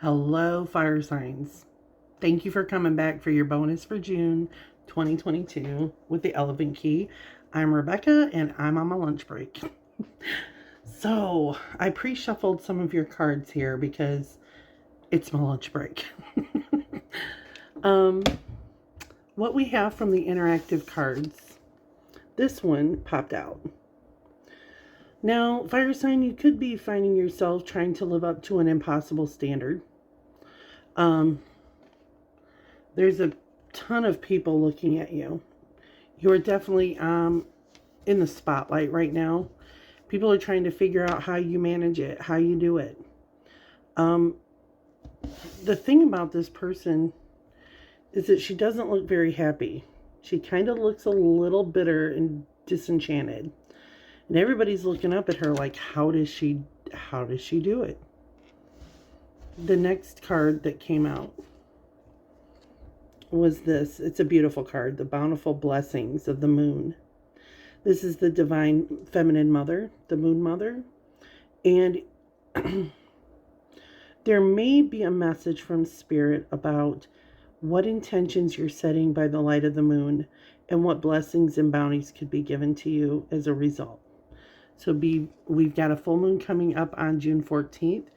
Hello, fire signs. Thank you for coming back for your bonus for June 2022 with the Elephant Key. I'm Rebecca and I'm on my lunch break. So, I pre-shuffled some of your cards here because it's my lunch break. um, what we have from the interactive cards, this one popped out. Now, fire sign, you could be finding yourself trying to live up to an impossible standard. There's a ton of people looking at you. You're definitely in the spotlight right now. People are trying to figure out how you manage it, how you do it. The thing about this person is that she doesn't look very happy. She kind of looks a little bitter and disenchanted. And everybody's looking up at her like, how does she do it? The next card that came out was this. It's a beautiful card, the Bountiful Blessings of the Moon. This is the divine feminine mother, the moon mother. And there may be a message from spirit about what intentions you're setting by the light of the moon and what blessings and bounties could be given to you as a result. So we've got a full moon coming up on June 14th.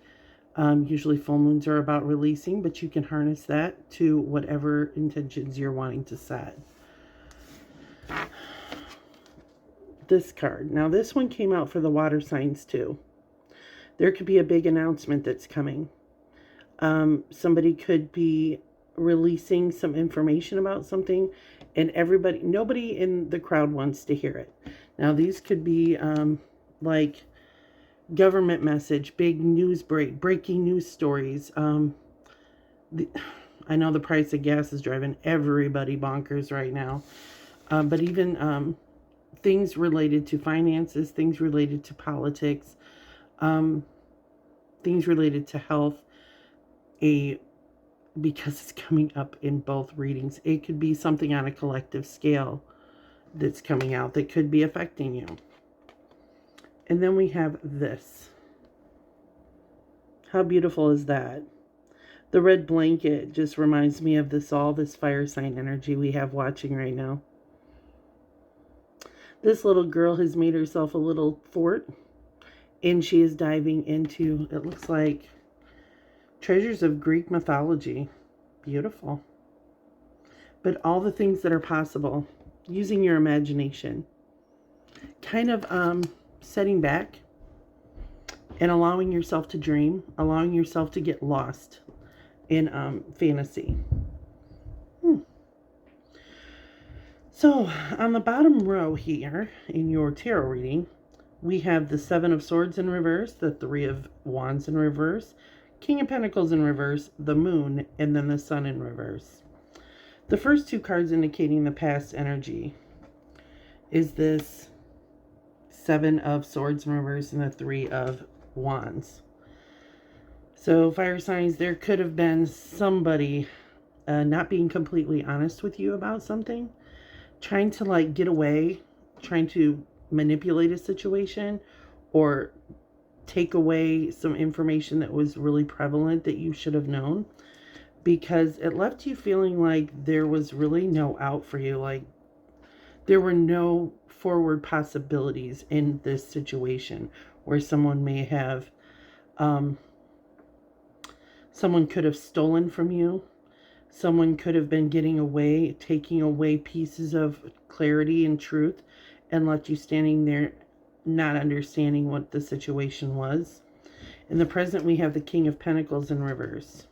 Usually full moons are about releasing, but you can harness that to whatever intentions you're wanting to set. This card. Now this one came out for the water signs too. There could be a big announcement that's coming. Somebody could be releasing some information about something and nobody in the crowd wants to hear it. Now these could be like government message, big news breaking news stories. I know the price of gas is driving everybody bonkers right now. But even things related to finances, things related to politics, things related to health, because it's coming up in both readings. It could be something on a collective scale that's coming out that could be affecting you. And then we have this. How beautiful is that? The red blanket just reminds me of all this fire sign energy we have watching right now. This little girl has made herself a little fort, and she is diving into, it looks like, treasures of Greek mythology. Beautiful. But all the things that are possible, using your imagination. Kind of setting back and allowing yourself to dream, allowing yourself to get lost in fantasy. So on the bottom row here in your tarot reading, we have the Seven of Swords in reverse, the Three of Wands in reverse, King of Pentacles in reverse, the Moon, and then the Sun in reverse. The first two cards indicating the past energy is this Seven of Swords in reverse and the Three of Wands. So fire signs, there could have been somebody not being completely honest with you about something, trying to like get away, trying to manipulate a situation or take away some information that was really prevalent that you should have known, because it left you feeling like there was really no out for you. Like there were no forward possibilities in this situation where someone may have, someone could have stolen from you. Someone could have been getting away, taking away pieces of clarity and truth and left you standing there not understanding what the situation was. In the present, we have the King of Pentacles in reverse.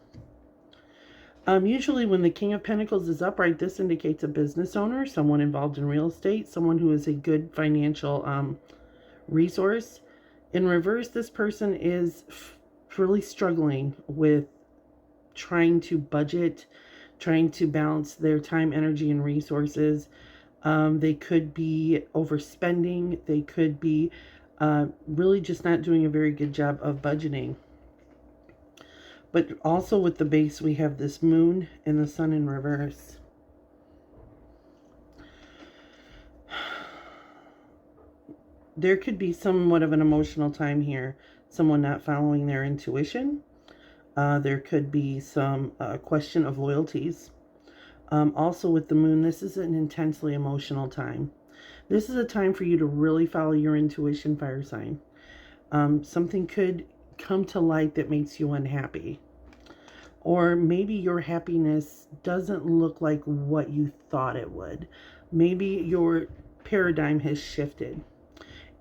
Usually when the King of Pentacles is upright, this indicates a business owner, someone involved in real estate, someone who is a good financial resource. In reverse, this person is really struggling with trying to budget, trying to balance their time, energy, and resources. They could be overspending. They could be really just not doing a very good job of budgeting. But also with the base, we have this Moon and the Sun in reverse. There could be somewhat of an emotional time here. Someone not following their intuition. There could be some question of loyalties. Also with the moon, this is an intensely emotional time. This is a time for you to really follow your intuition, fire sign. Something could come to light that makes you unhappy. Or maybe your happiness doesn't look like what you thought it would. Maybe your paradigm has shifted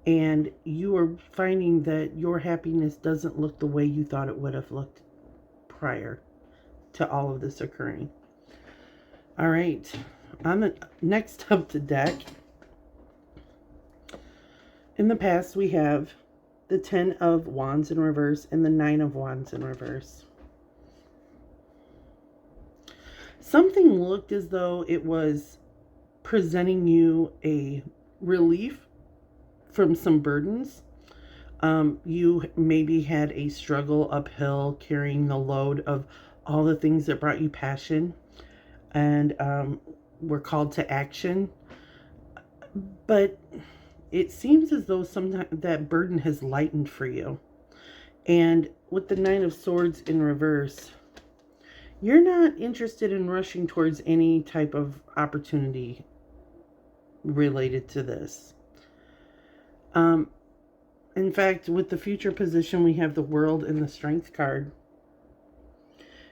and you are finding that your happiness doesn't look the way you thought it would have looked prior to all of this occurring. All right, on the next up the deck, in the past we have the 10 of Wands in reverse and the 9 of Wands in reverse. Something looked as though it was presenting you a relief from some burdens. You maybe had a struggle uphill carrying the load of all the things that brought you passion and were called to action. But it seems as though sometimes that burden has lightened for you. And with the 9 of Swords in reverse, you're not interested in rushing towards any type of opportunity related to this. In fact, with the future position, we have the World and the Strength card.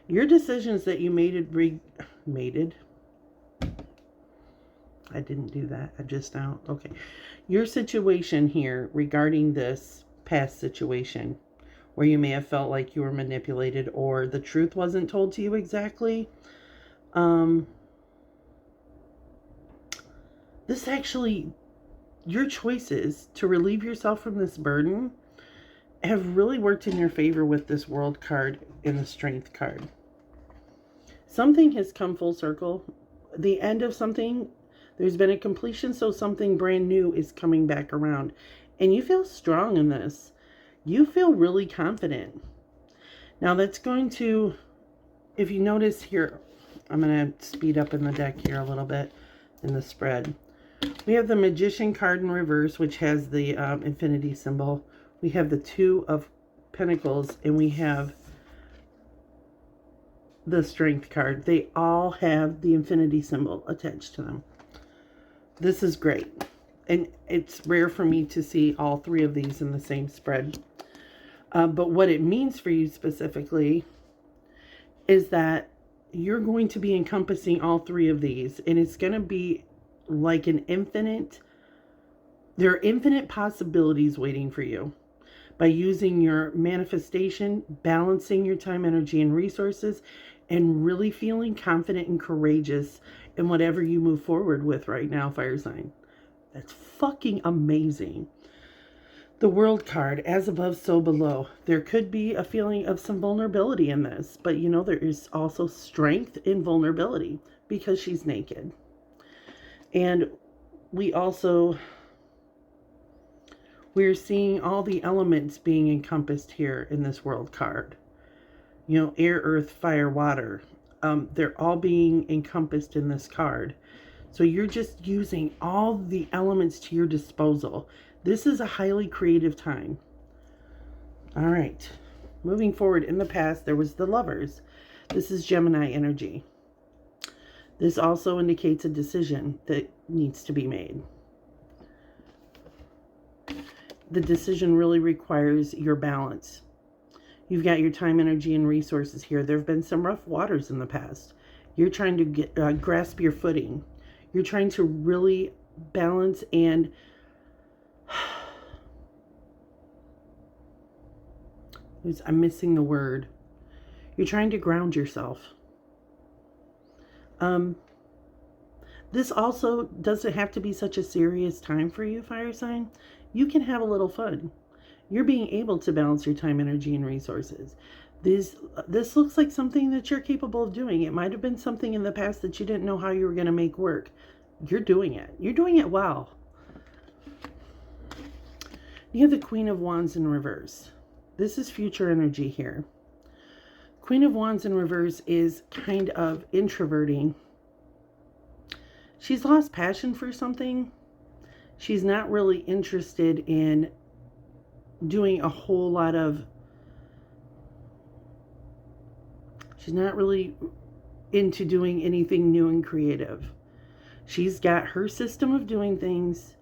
Your decisions that you I didn't do that. I just now. Okay. Your situation here regarding this past situation where you may have felt like you were manipulated or the truth wasn't told to you exactly. This actually, your choices to relieve yourself from this burden have really worked in your favor with this World card and the Strength card. Something has come full circle. The end of something, there's been a completion, so something brand new is coming back around. And you feel strong in this. You feel really confident. Now that's going to, if you notice here, I'm going to speed up in the deck here a little bit in the spread. We have the Magician card in reverse, which has the infinity symbol. We have the 2 of Pentacles, and we have the Strength card. They all have the infinity symbol attached to them. This is great. And it's rare for me to see all 3 of these in the same spread. But what it means for you specifically is that you're going to be encompassing all 3 of these. And it's going to be like an infinite, there are infinite possibilities waiting for you. By using your manifestation, balancing your time, energy, and resources, and really feeling confident and courageous in whatever you move forward with right now, fire sign. That's fucking amazing. The World card, as above, so below. There could be a feeling of some vulnerability in this, but you know, there is also strength in vulnerability because she's naked. And we're seeing all the elements being encompassed here in this World card. You know, air, earth, fire, water. They're all being encompassed in this card. So you're just using all the elements to your disposal. This is a highly creative time. All right. Moving forward, in the past, there was the Lovers. This is Gemini energy. This also indicates a decision that needs to be made. The decision really requires your balance. You've got your time, energy, and resources here. There have been some rough waters in the past. You're trying to grasp your footing. You're trying to really balance and I'm missing the word. You're trying to ground yourself. This also doesn't have to be such a serious time for you, fire sign. You can have a little fun. You're being able to balance your time, energy, and resources. This looks like something that you're capable of doing. It might have been something in the past that you didn't know how you were going to make work. You're doing it. You're doing it well. You have the Queen of Wands in reverse. This is future energy here. Queen of Wands in reverse is kind of introverting. She's lost passion for something. She's not really interested in doing a whole lot of She's not really into doing anything new and creative. She's got her system of doing things.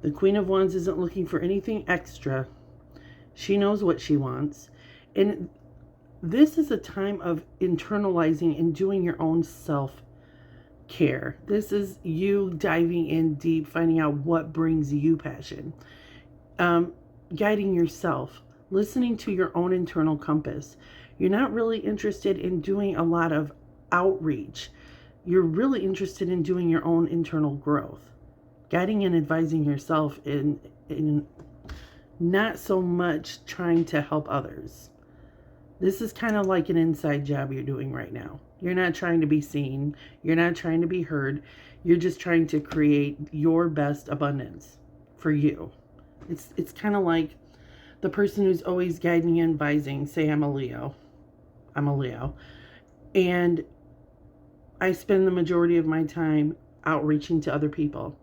The Queen of Wands isn't looking for anything extra. She knows what she wants. And this is a time of internalizing and doing your own self-care. This is you diving in deep, finding out what brings you passion. Guiding yourself, listening to your own internal compass. You're not really interested in doing a lot of outreach. You're really interested in doing your own internal growth. Guiding and advising yourself in not so much trying to help others. This is kind of like an inside job you're doing right now. You're not trying to be seen. You're not trying to be heard. You're just trying to create your best abundance for you. It's kind of like the person who's always guiding and advising. Say I'm a Leo. And I spend the majority of my time outreaching to other people.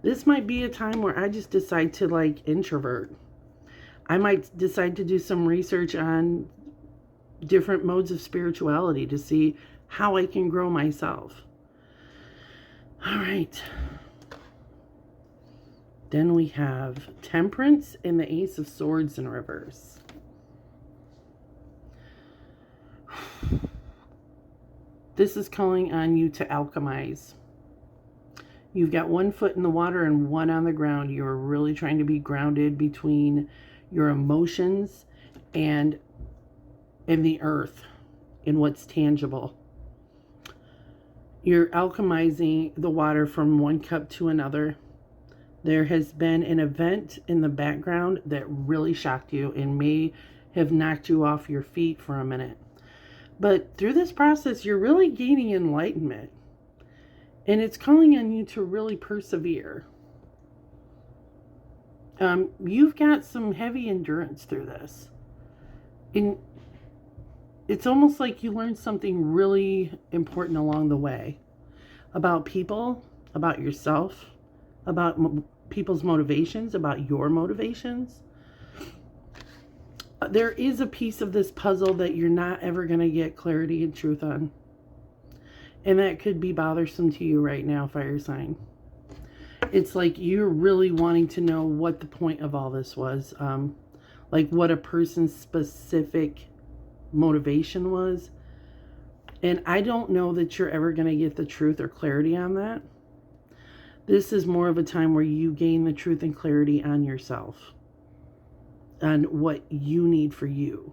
This might be a time where I just decide to like introvert. I might decide to do some research on different modes of spirituality to see how I can grow myself. All right. Then we have Temperance and the Ace of Swords in reverse. This is calling on you to alchemize. You've got one foot in the water and one on the ground. You're really trying to be grounded between your emotions and the earth, in what's tangible. You're alchemizing the water from one cup to another. There has been an event in the background that really shocked you and may have knocked you off your feet for a minute. But through this process, you're really gaining enlightenment. And it's calling on you to really persevere. You've got some heavy endurance through this. And it's almost like you learned something really important along the way. About people, about yourself, about people's motivations, about your motivations. There is a piece of this puzzle that you're not ever going to get clarity and truth on. And that could be bothersome to you right now, fire sign. It's like you're really wanting to know what the point of all this was. Like what a person's specific motivation was. And I don't know that you're ever going to get the truth or clarity on that. This is more of a time where you gain the truth and clarity on yourself. On what you need for you.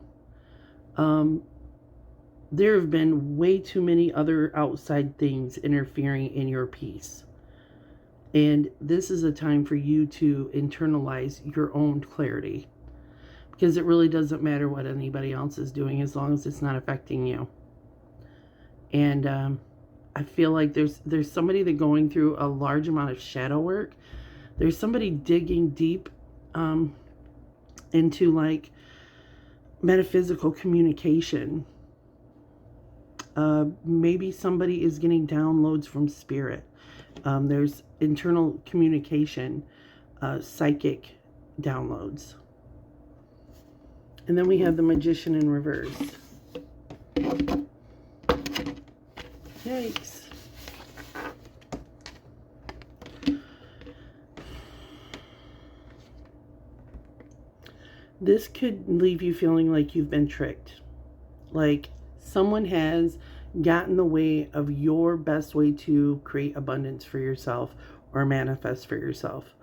There have been way too many other outside things interfering in your peace. And this is a time for you to internalize your own clarity. Because it really doesn't matter what anybody else is doing as long as it's not affecting you. And I feel like there's somebody that's going through a large amount of shadow work. There's somebody digging deep into like metaphysical communication. Maybe somebody is getting downloads from spirit. There's internal communication, psychic downloads. And then we have the Magician in reverse. Yikes. This could leave you feeling like you've been tricked. Like someone has gotten in the way of your best way to create abundance for yourself or manifest for yourself.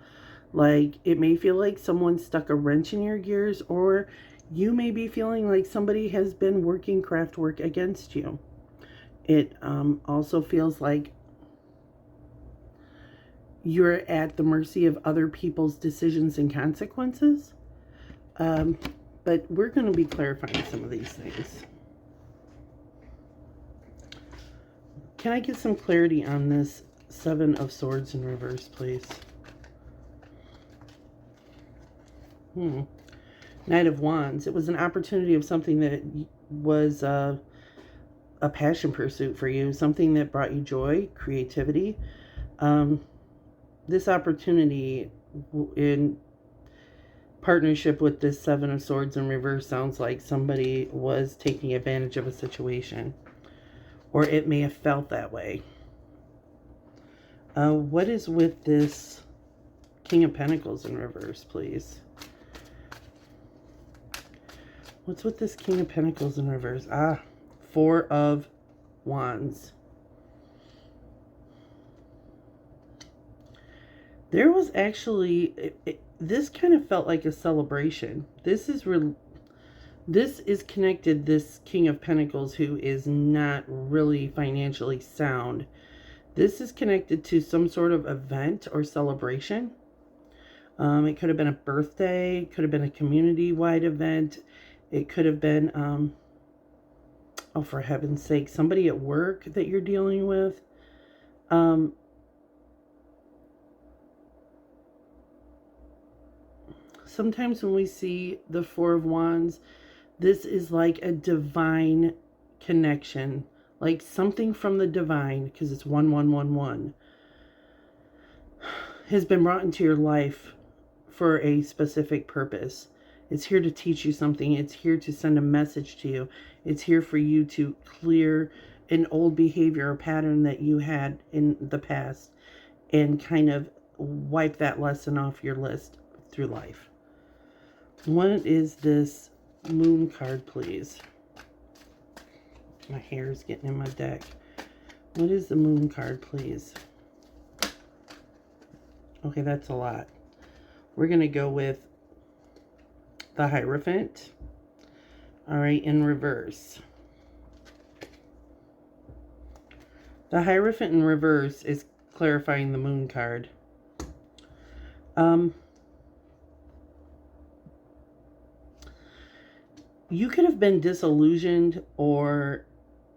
Like it may feel like someone stuck a wrench in your gears, or you may be feeling like somebody has been working craft work against you. It also feels like you're at the mercy of other people's decisions and consequences. But we're going to be clarifying some of these things. Can I get some clarity on this Seven of Swords in reverse, please? Knight of Wands. It was an opportunity of something that was a passion pursuit for you. Something that brought you joy, creativity. This opportunity, in partnership with this Seven of Swords in reverse sounds like somebody was taking advantage of a situation. Or it may have felt that way. What is with this King of Pentacles in reverse, please? What's with this King of Pentacles in reverse? Four of Wands. There was actually, this kind of felt like a celebration. This is connected, this King of Pentacles who is not really financially sound. This is connected to some sort of event or celebration. It could have been a birthday, it could have been a community-wide event. It could have been, oh, for heaven's sake, somebody at work that you're dealing with. Sometimes when we see the Four of Wands, this is like a divine connection, like something from the divine, because it's 1111, has been brought into your life for a specific purpose. It's here to teach you something. It's here to send a message to you. It's here for you to clear an old behavior or pattern that you had in the past and kind of wipe that lesson off your list through life. What is this Moon card, please? My hair is getting in my deck. What is the Moon card, please? Okay, that's a lot. We're going to go with the Hierophant. All right, in reverse. The Hierophant in reverse is clarifying the Moon card. You could have been disillusioned, or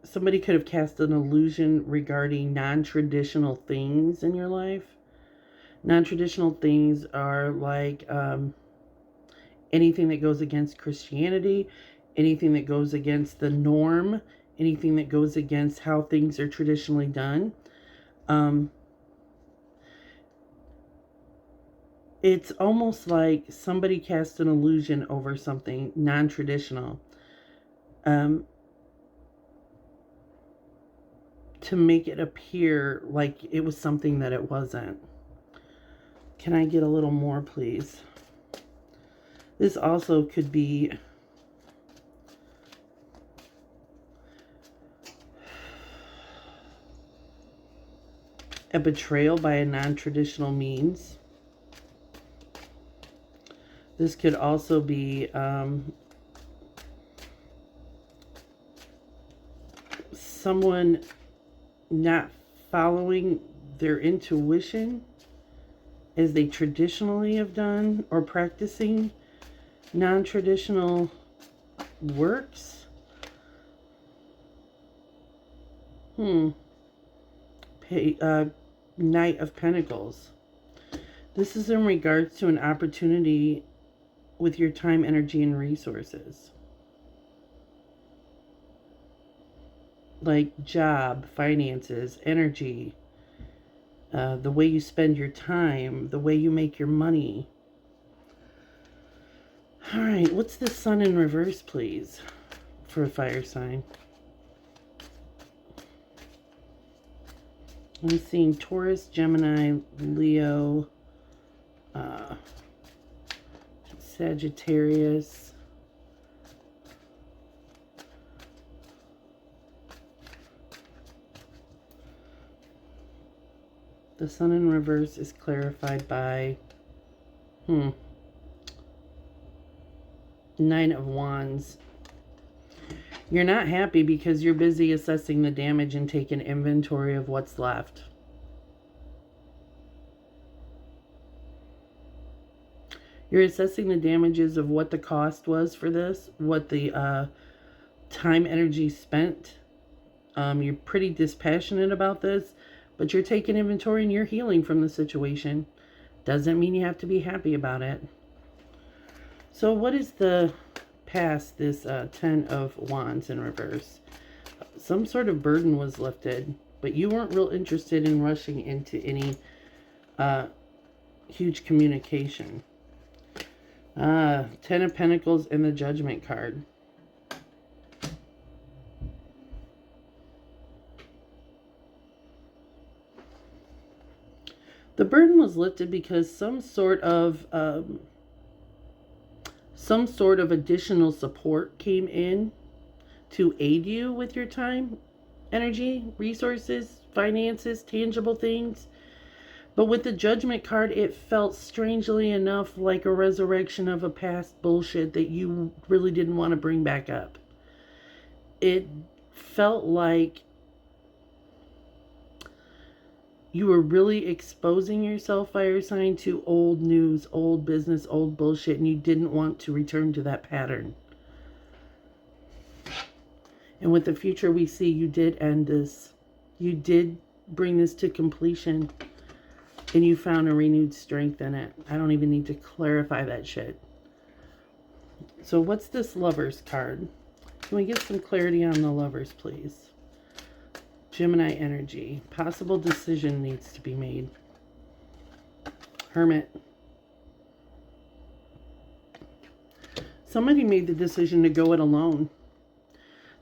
somebody could have cast an illusion regarding non-traditional things in your life. Non-traditional things are like anything that goes against Christianity, anything that goes against the norm, anything that goes against how things are traditionally done. It's almost like somebody cast an illusion over something non-traditional to make it appear like it was something that it wasn't. Can I get a little more, please? This also could be a betrayal by a non-traditional means. This could also be someone not following their intuition as they traditionally have done, or practicing non-traditional works. Knight of Pentacles. This is in regards to an opportunity with your time, energy, and resources. Like job, finances, energy, the way you spend your time, the way you make your money. All right, what's the Sun in reverse, please, for a fire sign? I'm seeing Taurus, Gemini, Leo, Sagittarius, the Sun in reverse is clarified by Nine of Wands. You're not happy because you're busy assessing the damage and taking inventory of what's left. You're assessing the damages of what the cost was for this, what the time, energy spent. You're pretty dispassionate about this, but you're taking inventory and you're healing from the situation. Doesn't mean you have to be happy about it. So what is the past this Ten of Wands in reverse? Some sort of burden was lifted, but you weren't real interested in rushing into any huge communication. Ten of Pentacles and the Judgment card. The burden was lifted because some sort of additional support came in to aid you with your time, energy, resources, finances, tangible things. But with the Judgment card, it felt strangely enough like a resurrection of a past bullshit that you really didn't want to bring back up. It felt like you were really exposing yourself, fire sign, to old news, old business, old bullshit, and you didn't want to return to that pattern. And with the future we see, you did end this. You did bring this to completion, and you found a renewed strength in it. I don't even need to clarify that shit. So what's this Lovers card? Can we get some clarity on the Lovers, please? Gemini energy. Possible decision needs to be made. Hermit. Somebody made the decision to go it alone.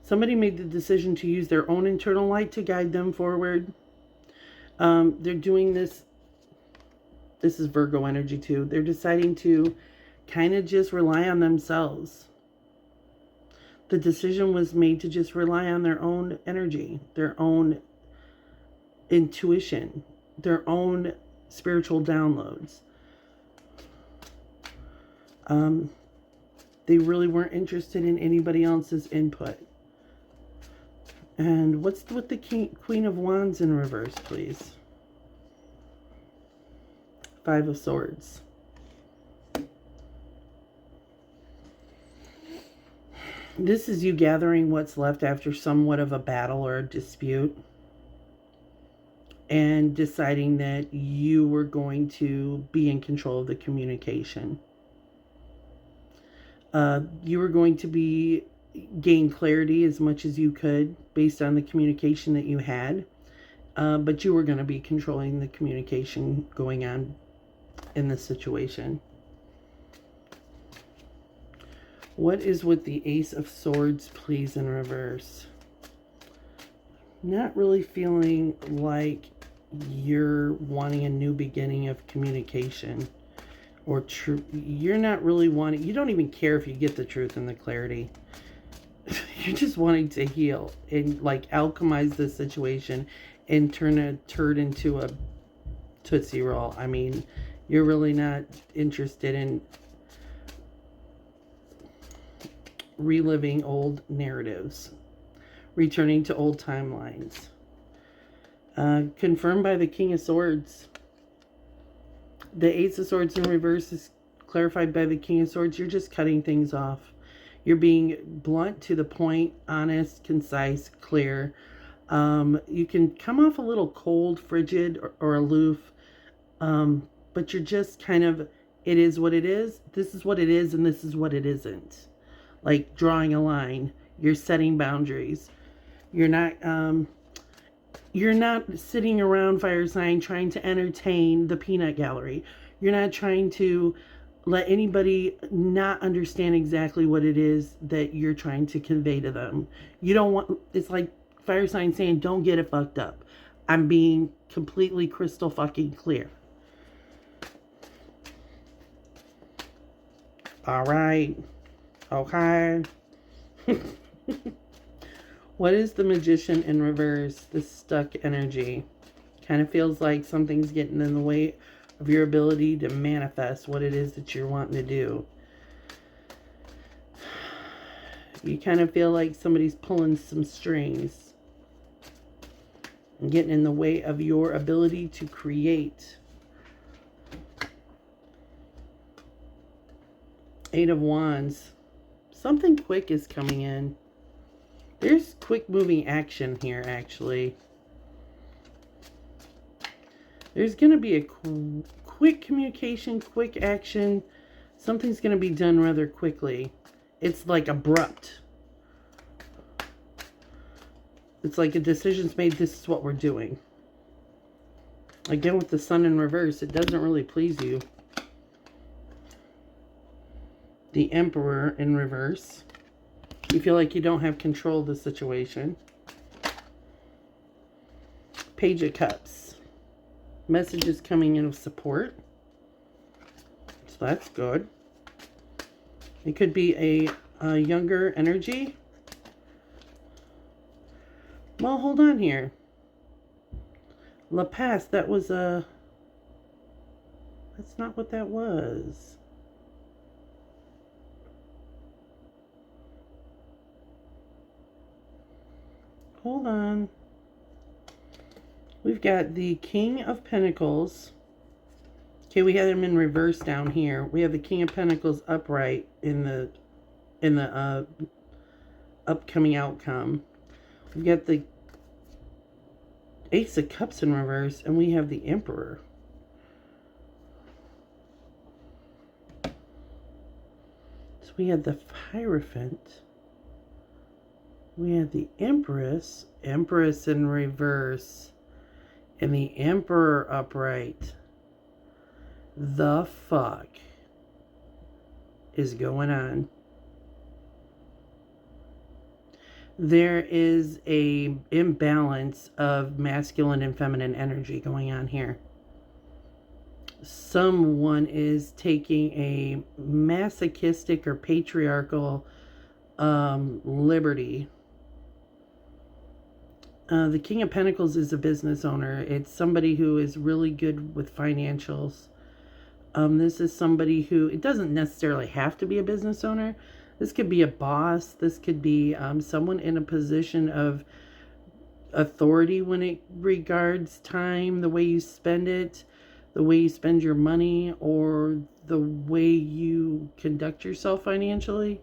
Somebody made the decision to use their own internal light to guide them forward. They're doing this. This is Virgo energy too. They're deciding to kind of just rely on themselves. The decision was made to just rely on their own energy, their own intuition, their own spiritual downloads. They really weren't interested in anybody else's input. And what's with the Queen of Wands in reverse, please? Five of Swords. This is you gathering what's left after somewhat of a battle or a dispute, and deciding that you were going to be in control of the communication. You were going to gain clarity as much as you could based on the communication that you had, but you were going to be controlling the communication going on in this situation. What is with the Ace of Swords, please, in reverse? Not really feeling like you're wanting a new beginning of communication. Or you're not really wanting, you don't even care if you get the truth and the clarity. You're just wanting to heal and like alchemize the situation and turn a turd into a Tootsie Roll. I mean, you're really not interested in reliving old narratives, returning to old timelines. Confirmed by the King of Swords. The Ace of Swords in reverse is clarified by the King of Swords. You're just cutting things off. You're being blunt, to the point, honest, concise, clear. You can come off a little cold, frigid, or aloof, but you're just kind of, it is what it is. This is what it is, and this is what it isn't. Like drawing a line. You're setting boundaries. You're not sitting around, fire sign, trying to entertain the peanut gallery. You're not trying to let anybody not understand exactly what it is that you're trying to convey to them. You don't want, it's like fire sign saying, don't get it fucked up. I'm being completely crystal fucking clear. All right. Okay. What is the Magician in reverse? This stuck energy. Kind of feels like something's getting in the way of your ability to manifest what it is that you're wanting to do. You kind of feel like somebody's pulling some strings and getting in the way of your ability to create. Eight of Wands. Something quick is coming in. There's quick moving action here, actually. There's going to be a quick communication, quick action. Something's going to be done rather quickly. It's like abrupt. It's like a decision's made, this is what we're doing. Again, with the Sun in reverse, it doesn't really please you. The Emperor in reverse. You feel like you don't have control of the situation. Page of Cups. Messages coming in of support. So that's good. It could be a younger energy. Well, hold on here. La Paz, that was a... That's not what that was. Hold on. We've got the King of Pentacles. Okay, we had him in reverse down here. We have the King of Pentacles upright in the upcoming outcome. We've got the Ace of Cups in reverse, and we have the Emperor. So we had the Hierophant. We had the Empress in reverse, and the Emperor upright. The fuck is going on? There is a imbalance of masculine and feminine energy going on here. Someone is taking a masochistic or patriarchal liberty. The King of Pentacles is a business owner. It's somebody who is really good with financials. This is somebody who, it doesn't necessarily have to be a business owner. This could be a boss. This could be someone in a position of authority when it regards time, the way you spend it, the way you spend your money, or the way you conduct yourself financially.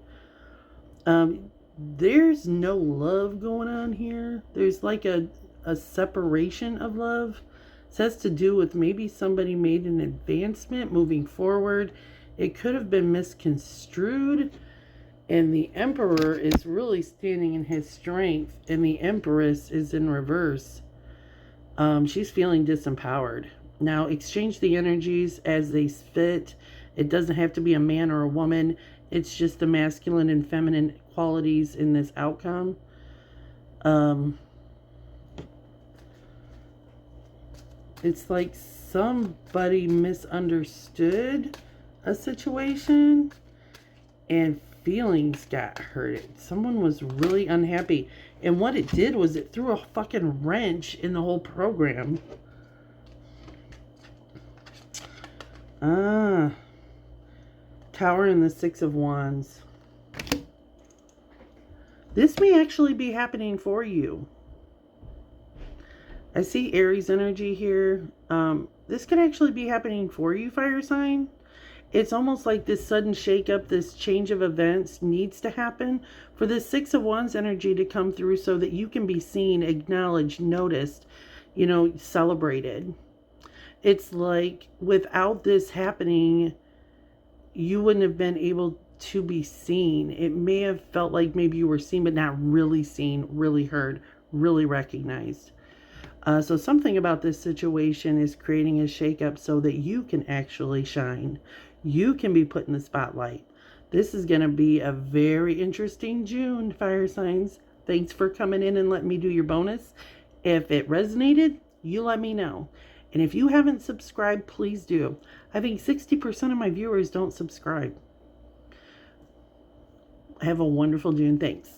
There's no love going on here. There's like a separation of love. This has to do with maybe somebody made an advancement moving forward. It could have been misconstrued. And the Emperor is really standing in his strength. And the Empress is in reverse. She's feeling disempowered. Now, exchange the energies as they fit. It doesn't have to be a man or a woman. It's just the masculine and feminine qualities in this outcome. It's like somebody misunderstood a situation and feelings got hurt. Someone was really unhappy. And what it did was it threw a fucking wrench in the whole program. Tower and the Six of Wands. This may actually be happening for you. I see Aries energy here. This could actually be happening for you, fire sign. It's almost like this sudden shakeup, this change of events needs to happen for this Six of Wands energy to come through so that you can be seen, acknowledged, noticed, celebrated. It's like without this happening, you wouldn't have been able to be seen. It may have felt like maybe you were seen, but not really seen, really heard, really recognized. So something about this situation is creating a shakeup so that you can actually shine. You can be put in the spotlight. This is going to be a very interesting June, fire signs. Thanks for coming in and letting me do your bonus. If it resonated, you let me know. And if you haven't subscribed, please do. I think 60% of my viewers don't subscribe. Have a wonderful June. Thanks.